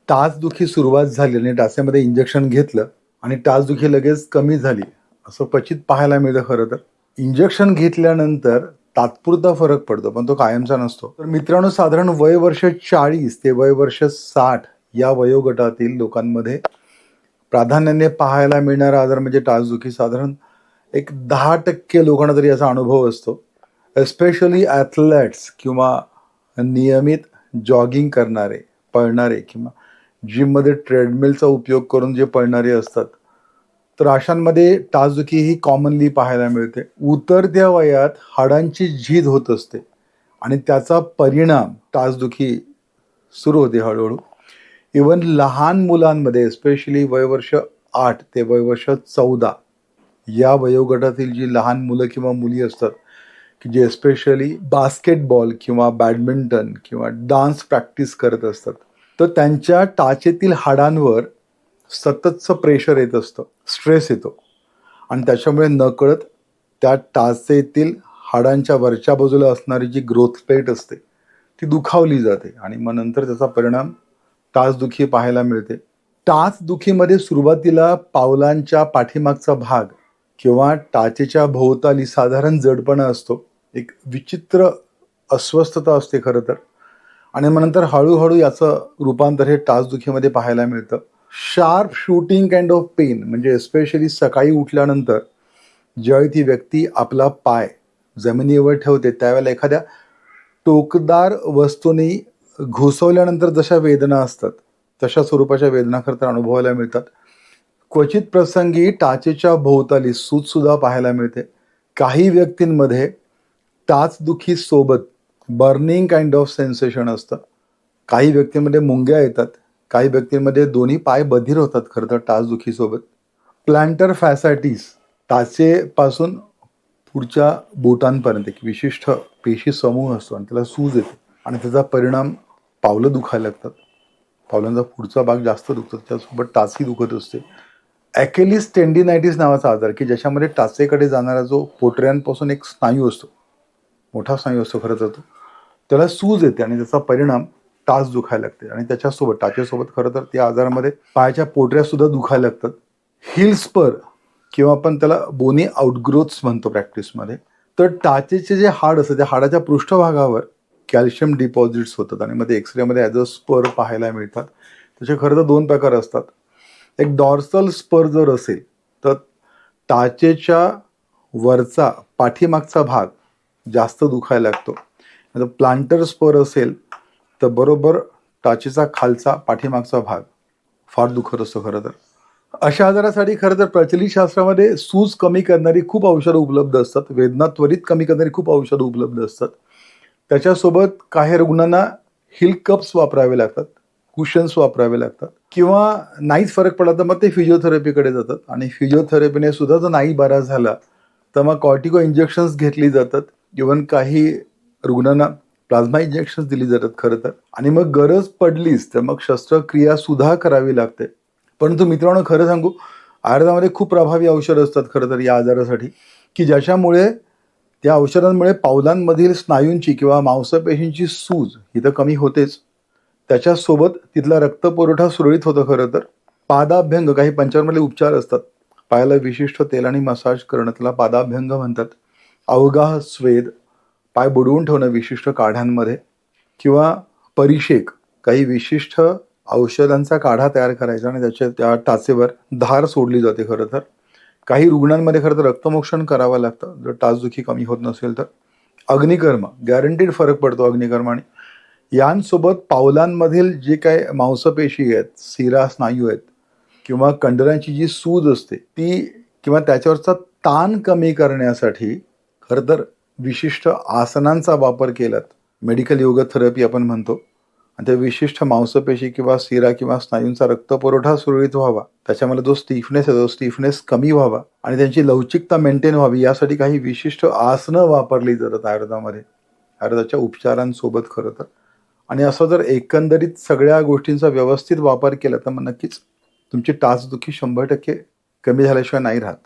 टाचदुखी सुरुवात झाली आणि टाचेमध्ये इंजेक्शन घेतलं आणि टाचदुखी लगेच कमी झाली असं क्वचित पाहायला मिळतं. खरं तर इंजेक्शन घेतल्यानंतर तात्पुरता फरक पडतो, पण तो कायमचा नसतो. तर मित्रांनो, साधारण वय वर्ष 40 ते वय वर्ष 60 या वयोगटातील लोकांमध्ये प्राधान्याने पाहायला मिळणारा आजार म्हणजे टाचदुखी. साधारण एक 10% लोकांना तरी याचा अनुभव असतो. एस्पेशली ॲथलेट्स किंवा नियमित जॉगिंग करणारे, पळणारे किंवा जिममध्ये ट्रेडमिलचा उपयोग करून जे पळणारे असतात, तर अशांमध्ये टाचदुखी ही कॉमनली पाहायला मिळते. उतरत्या वयात हाडांची झीज होत असते आणि त्याचा परिणाम टाचदुखी सुरू होते हळूहळू. इवन लहान मुलांमध्ये एस्पेशली वयवर्ष 8 ते वयवर्ष 14 या वयोगटातील जी लहान मुलं किंवा मुली असतात, की जे एस्पेशली बास्केटबॉल किंवा बॅडमिंटन किंवा डान्स प्रॅक्टिस करत असतात, तर त्यांच्या टाचेतील हाडांवर सततचं प्रेशर येत असतं, स्ट्रेस येतो आणि त्याच्यामुळे नकळत त्या टाचेतील हाडांच्या वरच्या बाजूला असणारी जी ग्रोथ प्लेट असते ती दुखावली जाते आणि मग नंतर त्याचा परिणाम टाचदुखी पाहायला मिळते. टाचदुखीमध्ये सुरुवातीला पावलांच्या पाठीमागचा भाग किंवा टाचेच्या भोवताली साधारण जडपणा असतो, एक विचित्र अस्वस्थता असते खरं तर, आणि मग नंतर हळूहळू याचं रूपांतर हे टाचदुखीमध्ये पाहायला मिळतं. Sharp shooting kind of pain म्हणजे एस्पेशली सकाळी उठल्यानंतर ज्यावेळी ती व्यक्ती आपला पाय जमिनीवर ठेवते त्यावेळेला एखाद्या टोकदार वस्तूने घुसवल्यानंतर जशा वेदना असतात तशा स्वरूपाच्या वेदना खरं तर अनुभवायला मिळतात. क्वचित प्रसंगी टाचेच्या भोवताली सूज सुद्धा पाहायला मिळते. काही व्यक्तींमध्ये टाचदुखी सोबत बर्निंग काइंड ऑफ सेन्सेशन असतं. काही व्यक्तींमध्ये मुंग्या येतात. काही व्यक्तींमध्ये दोन्ही पाय बधीर होतात खरं तर टाचदुखीसोबत. प्लॅन्टर फॅसायटिस, टाचेपासून पुढच्या बोटांपर्यंत एक विशिष्ट पेशी समूह असतो आणि त्याला सूज येते आणि त्याचा परिणाम पावलं दुखायला लागतात. पावलांचा पुढचा भाग जास्त दुखतो, त्यासोबत टाचही दुखत असते. ॲकेलिस टेंडिनायटिस नावाचा आजार, की ज्याच्यामध्ये टाचेकडे जाणारा जो पोटऱ्यांपासून एक स्नायू असतो, मोठा स्नायू असतो खरं तर, तो त्याला सूज येते आणि त्याचा परिणाम टाच दुखायला लागते आणि त्याच्यासोबत टाचेसोबत खरं तर त्या आजारामध्ये पायाच्या पोटऱ्या सुद्धा दुखायला लागतात. हिल स्पर किंवा आपण त्याला बोनी आउटग्रोथ्स म्हणतो प्रॅक्टिसमध्ये, तर टाचेचे जे हाड असतं त्या हाडाच्या पृष्ठभागावर कॅल्शियम डिपॉझिट्स होतात आणि मध्ये एक्सरेमध्ये ॲज अ स्पर पाहायला मिळतात. त्याचे खरं तर 2 प्रकार असतात. एक डॉर्सल स्पर जर असेल तर टाचेच्या वरचा पाठीमागचा भाग जास्त दुखायला लागतो. आता प्लांटर स्पर असेल तर बरोबर टाचेचा खालचा पाठीमागचा भाग फार दुखत असतो खरं तर. अशा आजारासाठी खरं तर प्रचलित शास्त्रामध्ये सूज कमी करणारी खूप औषधं उपलब्ध असतात, वेदना त्वरित कमी करणारी खूप औषधं उपलब्ध असतात. त्याच्यासोबत काही रुग्णांना हिल कप्स वापरावे लागतात, कुशन्स वापरावे लागतात किंवा नाहीच फरक पडला तर मग ते फिजिओथेरपीकडे जातात आणि फिजिओथेरपीने सुद्धा जर नाही बरा झाला तर मग कॉर्टिको इंजेक्शन्स घेतली जातात. इव्हन काही रुग्णांना प्लाझ्मा इंजेक्शन्स दिली जातात खरं तर, आणि मग गरज पडलीच तर मग शस्त्रक्रिया सुद्धा करावी लागते. परंतु मित्रांनो, खरं सांगू, आयुर्वेदामध्ये खूप प्रभावी औषधं असतात खरं तर या आजारासाठी, की ज्याच्यामुळे त्या औषधांमुळे पावलांमधील स्नायूंची किंवा मांसपेशींची सूज ही तर कमी होतेच, त्याच्यासोबत तिथला रक्तपुरवठा सुरळीत होतो खरं तर. पादाभ्यंग, काही पंचांमधले उपचार असतात, पायाला विशिष्ट तेलाने मसाज करणं, त्याला पादाभ्यंग म्हणतात. अवगाह स्वेद, पाय बुडवून ठेवणं विशिष्ट काढ्यांमध्ये, किंवा परिषेक, काही विशिष्ट औषधांचा काढा तयार करायचा आणि त्याच्या त्या टाचेवर धार सोडली जाते खरं तर. काही रुग्णांमध्ये खरं तर रक्तमोक्षण करावं लागतं जर टाचदुखी कमी होत नसेल तर. अग्निकर्म, गॅरंटीड फरक पडतो अग्निकर्माने. यांसोबत पावलांमधील जे काही मांसपेशी आहेत, शिरा स्नायू आहेत किंवा कंडरांची जी सूज असते ती किंवा त्याच्यावरचा ताण कमी करण्यासाठी खरं तर विशिष्ट आसनांचा वापर केलात, मेडिकल योगा थेरपी आपण म्हणतो, आणि त्या विशिष्ट मांसपेशी किंवा शिरा किंवा स्नायूंचा रक्तपुरवठा सुरळीत व्हावा, त्याच्यामध्ये जो स्टिफनेस आहे तो स्टिफनेस कमी व्हावा आणि त्यांची लवचिकता मेंटेन व्हावी यासाठी काही विशिष्ट आसनं वापरली जातात आयुर्वेदामध्ये, आयुर्वेदाच्या उपचारांसोबत खरं तर. आणि असं जर एकंदरीत सगळ्या गोष्टींचा व्यवस्थित वापर केला तर मग नक्कीच तुमची टाचदुखी 100% कमी झाल्याशिवाय नाही राहत.